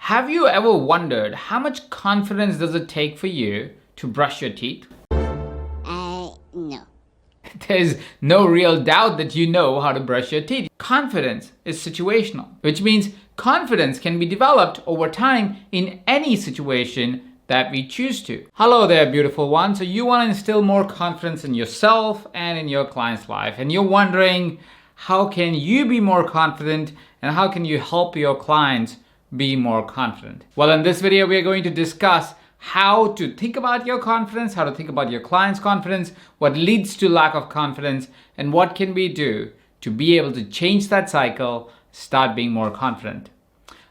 Have you ever wondered how much confidence does it take for you to brush your teeth? No. There's no real doubt that you know how to brush your teeth. Confidence is situational, which means confidence can be developed over time in any situation that we choose to. Hello there, beautiful one. So you want to instill more confidence in yourself and in your client's life, and you're wondering, how can you be more confident and how can you help your clients be more confident? Well, in this video, we are going to discuss how to think about your confidence, how to think about your client's confidence, what leads to lack of confidence, and what can we do to be able to change that cycle, start being more confident.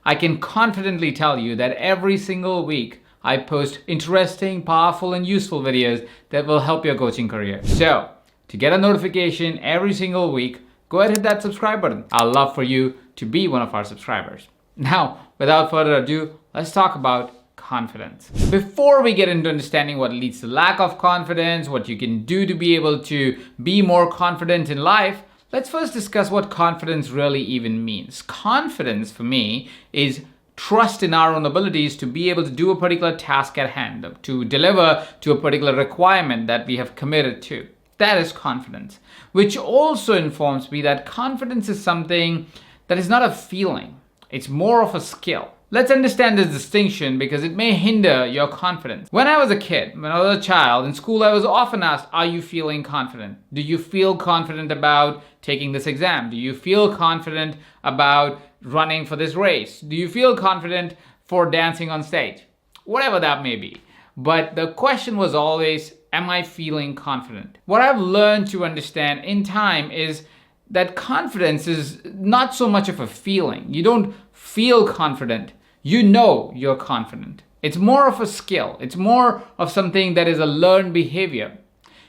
I can confidently tell you that every single week, I post interesting, powerful, and useful videos that will help your coaching career. So, to get a notification every single week, go ahead and hit that subscribe button. I'd love for you to be one of our subscribers. Now, without further ado, let's talk about confidence. Before we get into understanding what leads to lack of confidence, what you can do to be able to be more confident in life, let's first discuss what confidence really even means. Confidence for me is trust in our own abilities to be able to do a particular task at hand, to deliver to a particular requirement that we have committed to. That is confidence, which also informs me that confidence is something that is not a feeling. It's more of a skill. Let's understand this distinction because it may hinder your confidence. When I was a kid, when I was a child in school, I was often asked, are you feeling confident? Do you feel confident about taking this exam? Do you feel confident about running for this race? Do you feel confident for dancing on stage? Whatever that may be. But the question was always, am I feeling confident? What I've learned to understand in time is that confidence is not so much of a feeling. You don't feel confident. You know you're confident. It's more of a skill. It's more of something that is a learned behavior.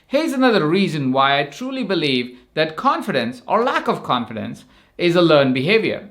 Here's another reason why I truly believe that confidence or lack of confidence is a learned behavior.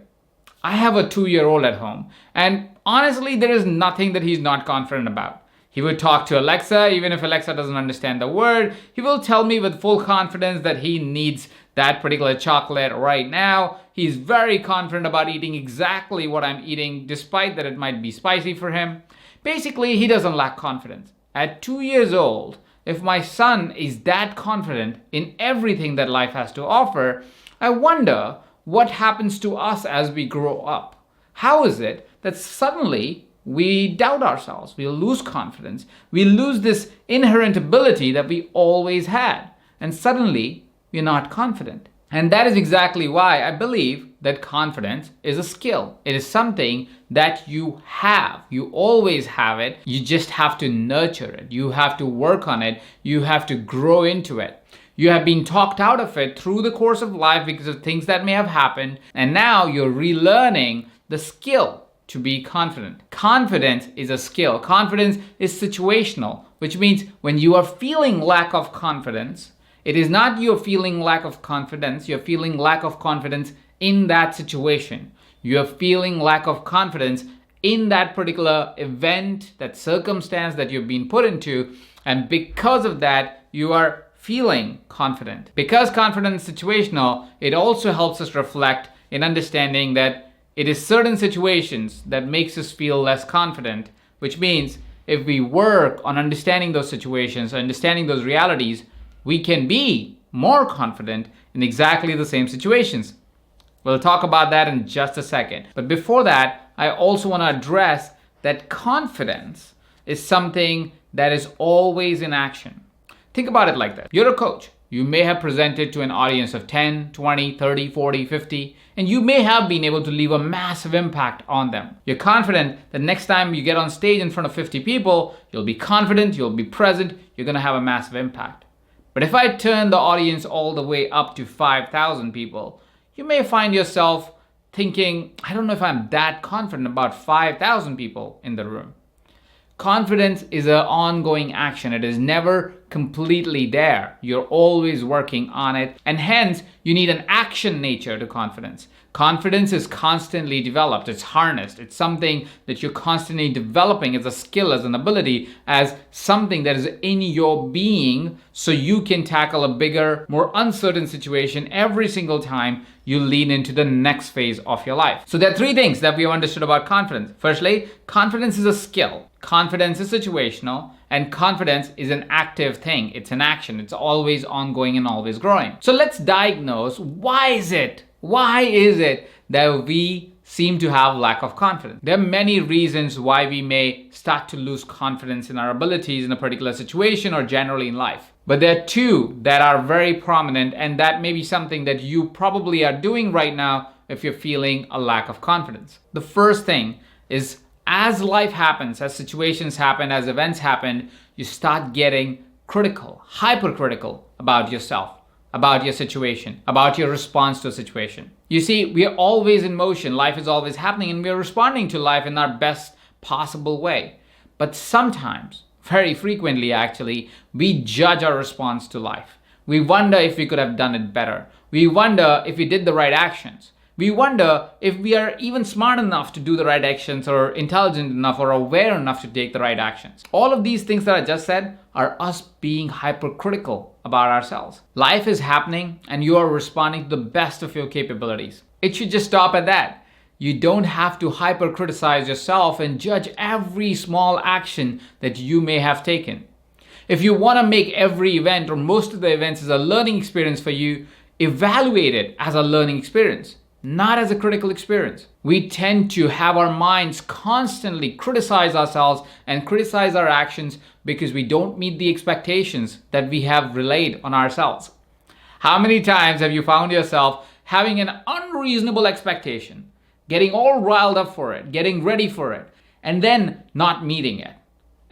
I have a 2-year-old at home, and honestly, there is nothing that he's not confident about. He would talk to Alexa, even if Alexa doesn't understand the word. He will tell me with full confidence that he needs that particular chocolate right now. He's very confident about eating exactly what I'm eating, despite that it might be spicy for him. Basically, he doesn't lack confidence. At 2 years old, if my son is that confident in everything that life has to offer, I wonder what happens to us as we grow up. How is it that suddenly we doubt ourselves, we lose confidence, we lose this inherent ability that we always had, and suddenly we're not confident? And that is exactly why I believe that confidence is a skill. It is something that you have. You always have it. You just have to nurture it. You have to work on it. You have to grow into it. You have been talked out of it through the course of life because of things that may have happened, and now you're relearning the skill to be confident. Confidence is a skill. Confidence is situational, which means when you are feeling lack of confidence, it is not you're feeling lack of confidence, you're feeling lack of confidence in that situation. You're feeling lack of confidence in that particular event, that circumstance that you've been put into, and because of that, you are feeling confident. Because confidence is situational, it also helps us reflect in understanding that it is certain situations that makes us feel less confident, which means if we work on understanding those situations, understanding those realities, we can be more confident in exactly the same situations. We'll talk about that in just a second. But before that, I also want to address that confidence is something that is always in action. Think about it like that. You're a coach. You may have presented to an audience of 10, 20, 30, 40, 50, and you may have been able to leave a massive impact on them. You're confident that next time you get on stage in front of 50 people, you'll be confident, you'll be present, you're going to have a massive impact. But if I turn the audience all the way up to 5,000 people, you may find yourself thinking, I don't know if I'm that confident about 5,000 people in the room. Confidence is an ongoing action. It is never completely there. You're always working on it, and hence you need an action nature to confidence. Confidence is constantly developed, it's harnessed, it's something that you're constantly developing as a skill, as an ability, as something that is in your being so you can tackle a bigger, more uncertain situation every single time you lean into the next phase of your life. So there are three things that we have understood about confidence. Firstly, confidence is a skill. Confidence is situational, and confidence is an active thing. It's an action. It's always ongoing and always growing. So let's diagnose why is it that we seem to have lack of confidence. There are many reasons why we may start to lose confidence in our abilities in a particular situation or generally in life. But there are two that are very prominent, and that may be something that you probably are doing right now if you're feeling a lack of confidence. The first thing is, as life happens, as situations happen, as events happen, you start getting critical, hypercritical about yourself, about your situation, about your response to a situation. You see, we are always in motion. Life is always happening, and we are responding to life in our best possible way. But sometimes, very frequently actually, we judge our response to life. We wonder if we could have done it better. We wonder if we did the right actions. We wonder if we are even smart enough to do the right actions, or intelligent enough or aware enough to take the right actions. All of these things that I just said are us being hypercritical about ourselves. Life is happening and you are responding to the best of your capabilities. It should just stop at that. You don't have to hyper-criticize yourself and judge every small action that you may have taken. If you want to make every event or most of the events as a learning experience for you, evaluate it as a learning experience, not as a critical experience. We tend to have our minds constantly criticize ourselves and criticize our actions because we don't meet the expectations that we have relayed on ourselves. How many times have you found yourself having an unreasonable expectation, getting all riled up for it, getting ready for it, and then not meeting it,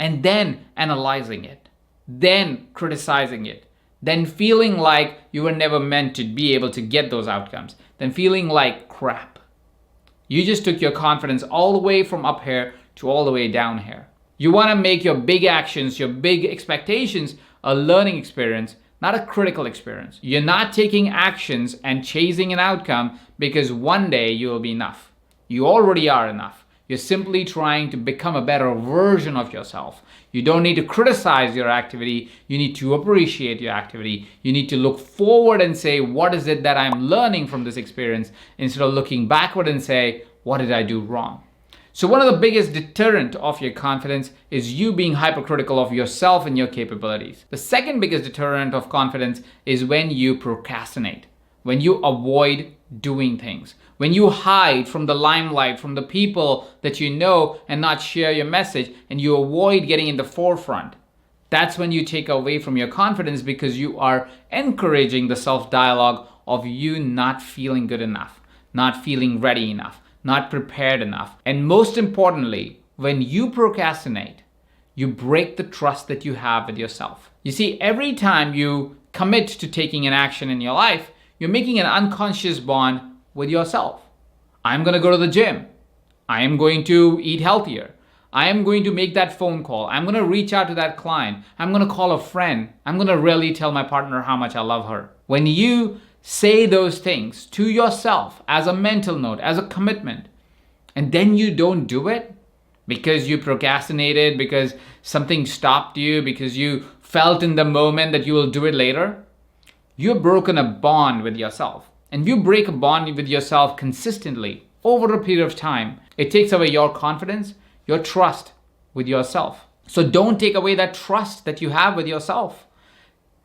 and then analyzing it, then criticizing it, then feeling like you were never meant to be able to get those outcomes, then feeling like crap? You just took your confidence all the way from up here to all the way down here. You want to make your big actions, your big expectations, a learning experience, not a critical experience. You're not taking actions and chasing an outcome because one day you will be enough. You already are enough. You're simply trying to become a better version of yourself. You don't need to criticize your activity. You need to appreciate your activity. You need to look forward and say, what is it that I'm learning from this experience, instead of looking backward and say, what did I do wrong? So one of the biggest deterrent of your confidence is you being hypercritical of yourself and your capabilities. The second biggest deterrent of confidence is when you procrastinate, when you avoid doing things, when you hide from the limelight, from the people that you know, and not share your message, and you avoid getting in the forefront. That's when you take away from your confidence, because you are encouraging the self-dialogue of you not feeling good enough, not feeling ready enough, not prepared enough. And most importantly, when you procrastinate, you break the trust that you have with yourself. You see, every time you commit to taking an action in your life, you're making an unconscious bond with yourself. I'm going to go to the gym. I am going to eat healthier. I am going to make that phone call. I'm going to reach out to that client. I'm going to call a friend. I'm going to really tell my partner how much I love her. When you say those things to yourself as a mental note, as a commitment, and then you don't do it because you procrastinated, because something stopped you, because you felt in the moment that you will do it later, you've broken a bond with yourself. And you break a bond with yourself consistently over a period of time, it takes away your confidence, your trust with yourself. So don't take away that trust that you have with yourself.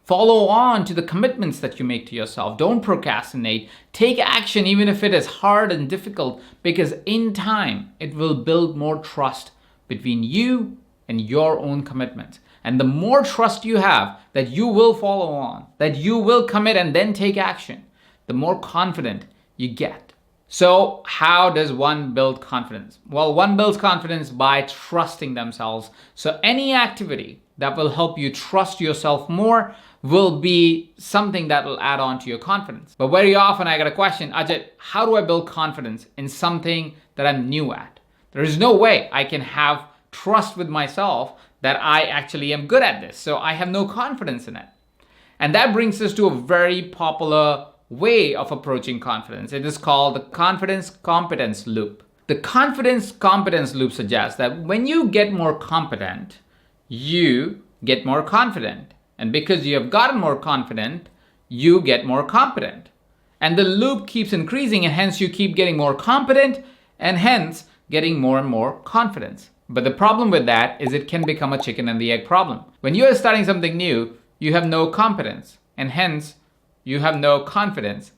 Follow on to the commitments that you make to yourself. Don't procrastinate. Take action even if it is hard and difficult, because in time it will build more trust between you and your own commitments. And the more trust you have that you will follow on, that you will commit and then take action, the more confident you get. So how does one build confidence? Well, one builds confidence by trusting themselves. So any activity that will help you trust yourself more will be something that will add on to your confidence. But very often I get a question, Ajit, how do I build confidence in something that I'm new at? There is no way I can have trust with myself that I actually am good at this. So I have no confidence in it. And that brings us to a very popular way of approaching confidence. It is called the confidence competence loop. The confidence competence loop suggests that when you get more competent, you get more confident. And because you have gotten more confident, you get more competent. And the loop keeps increasing, and hence you keep getting more competent and hence getting more and more confidence. But the problem with that is it can become a chicken and the egg problem. When you are starting something new, you have no competence and hence you have no confidence.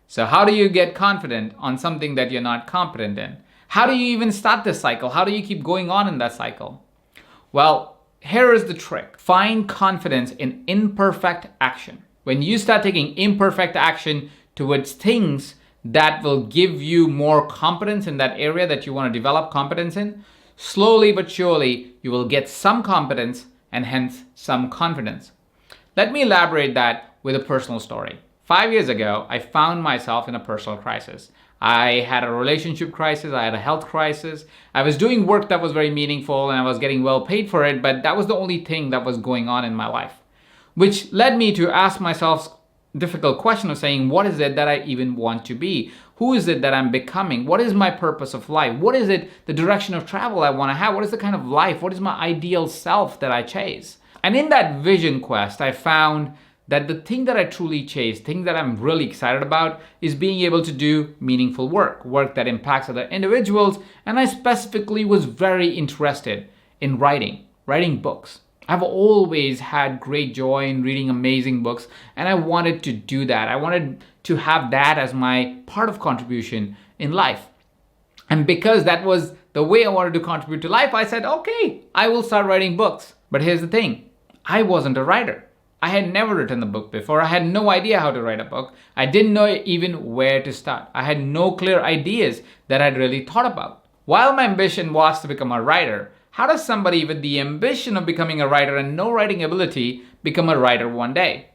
So how do you get confident on something that you're not competent in? How do you even start this cycle? How do you keep going on in that cycle? Well, here is the trick. Find confidence in imperfect action. When you start taking imperfect action towards things that will give you more competence in that area that you want to develop competence in, slowly but surely you will get some competence and hence some confidence. Let me elaborate that with a personal story. 5 years ago, I found myself in a personal crisis. I had a relationship crisis, I had a health crisis. I was doing work that was very meaningful and I was getting well paid for it, but that was the only thing that was going on in my life. Which led me to ask myself a difficult question of saying, what is it that I even want to be? Who is it that I'm becoming? What is my purpose of life? What is it, the direction of travel I want to have? What is the kind of life? What is my ideal self that I chase? And in that vision quest, I found that the thing that I truly chase, thing that I'm really excited about, is being able to do meaningful work that impacts other individuals. And I specifically was very interested in writing books. I've always had great joy in reading amazing books, and I wanted to do that. I wanted to have that as my part of contribution in life. And because that was the way I wanted to contribute to life, I said, okay, I will start writing books. But here's the thing, I wasn't a writer. I had never written a book before. I had no idea how to write a book. I didn't know even where to start. I had no clear ideas that I'd really thought about. While my ambition was to become a writer, how does somebody with the ambition of becoming a writer and no writing ability become a writer one day?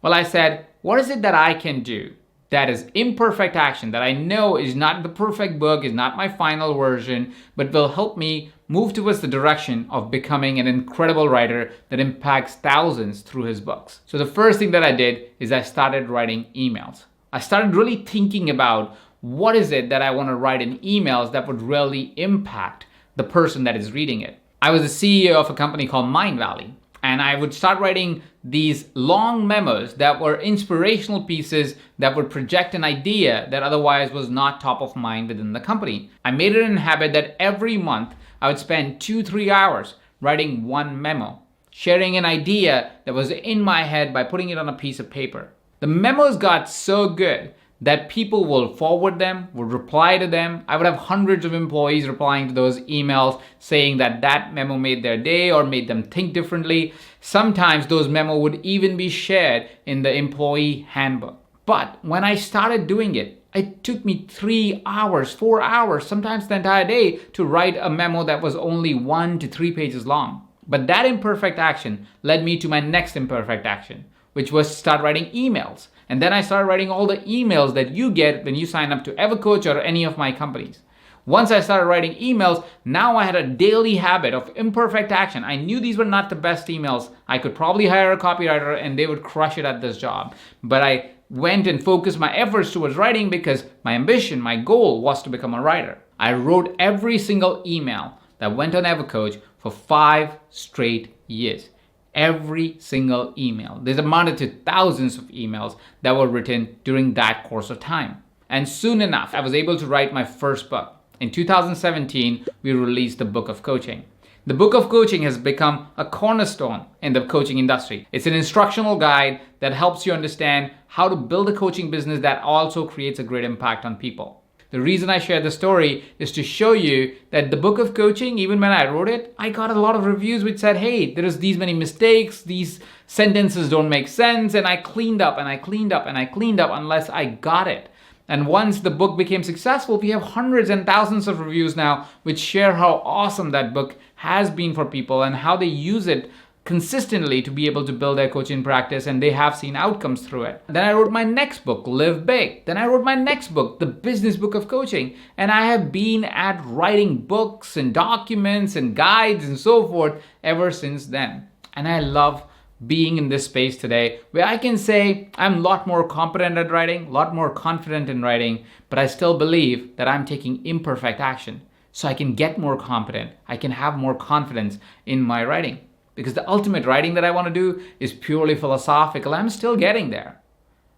Well, I said, what is it that I can do that is imperfect action, that I know is not the perfect book, is not my final version, but will help me move towards the direction of becoming an incredible writer that impacts thousands through his books? So the first thing that I did is I started writing emails. I started really thinking about what is it that I want to write in emails that would really impact the person that is reading it. I was the CEO of a company called Mind Valley, and I would start writing these long memos that were inspirational pieces that would project an idea that otherwise was not top of mind within the company. I made it a habit that every month I would spend 2-3 hours writing one memo, sharing an idea that was in my head by putting it on a piece of paper. The memos got so good that people will forward them, would reply to them. I would have hundreds of employees replying to those emails saying that that memo made their day or made them think differently. Sometimes those memos would even be shared in the employee handbook. But when I started doing it, it took me 3 hours, 4 hours, sometimes the entire day to write a memo that was only 1 to 3 pages long. But that imperfect action led me to my next imperfect action, which was to start writing emails. And then I started writing all the emails that you get when you sign up to EverCoach or any of my companies. Once I started writing emails, now I had a daily habit of imperfect action. I knew these were not the best emails. I could probably hire a copywriter and they would crush it at this job. But I went and focused my efforts towards writing because my ambition, my goal was to become a writer. I wrote every single email that went on EverCoach for 5 straight years. Every single email. This amounted to thousands of emails that were written during that course of time. And soon enough, I was able to write my first book. In 2017, we released the Book of Coaching. The Book of Coaching has become a cornerstone in the coaching industry. It's an instructional guide that helps you understand how to build a coaching business that also creates a great impact on people. The reason I share the story is to show you that the Book of Coaching, even when I wrote it, I got a lot of reviews which said, hey, there is these many mistakes, these sentences don't make sense, and I cleaned up and I cleaned up and I cleaned up unless I got it. And once the book became successful, we have hundreds and thousands of reviews now which share how awesome that book has been for people and how they use it consistently to be able to build their coaching practice, and they have seen outcomes through it. Then I wrote my next book, Live Big. Then I wrote my next book, The Business Book of Coaching. And I have been at writing books and documents and guides and so forth ever since then. And I love being in this space today where I can say I'm a lot more competent at writing, a lot more confident in writing, but I still believe that I'm taking imperfect action so I can get more competent. I can have more confidence in my writing. Because the ultimate writing that I want to do is purely philosophical. I'm still getting there.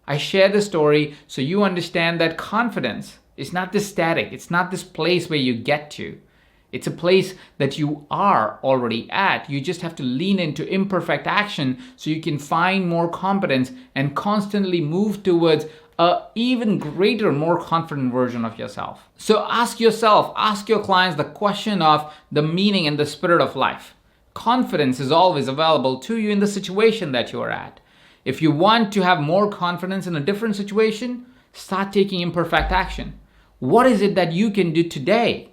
I share this story so you understand that confidence is not this static. It's not this place where you get to. It's a place that you are already at. You just have to lean into imperfect action so you can find more competence and constantly move towards an even greater, more confident version of yourself. So ask yourself, ask your clients the question of the meaning and the spirit of life. Confidence is always available to you in the situation that you are at. If you want to have more confidence in a different situation, start taking imperfect action. What is it that you can do today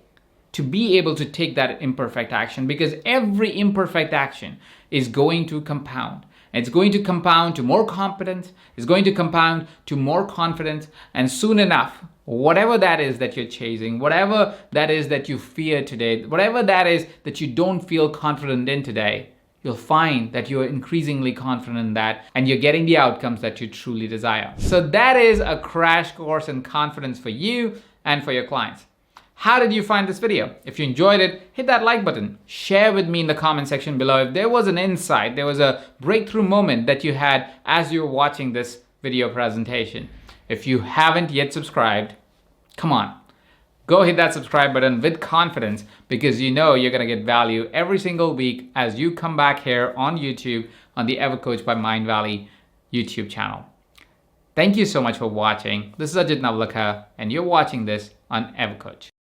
to be able to take that imperfect action? Because every imperfect action is going to compound. It's going to compound to more competence, it's going to compound to more confidence, and soon enough, whatever that is that you're chasing, whatever that is that you fear today, whatever that is that you don't feel confident in today, you'll find that you're increasingly confident in that and you're getting the outcomes that you truly desire. So that is a crash course in confidence for you and for your clients. How did you find this video? If you enjoyed it, hit that like button. Share with me in the comment section below if there was an insight, there was a breakthrough moment that you had as you were watching this video presentation. If you haven't yet subscribed, come on, go hit that subscribe button with confidence, because you know you're going to get value every single week as you come back here on YouTube on the Ever Coach by Mindvalley YouTube channel. Thank you so much for watching. This is Ajit, and you're watching this on Ever Coach.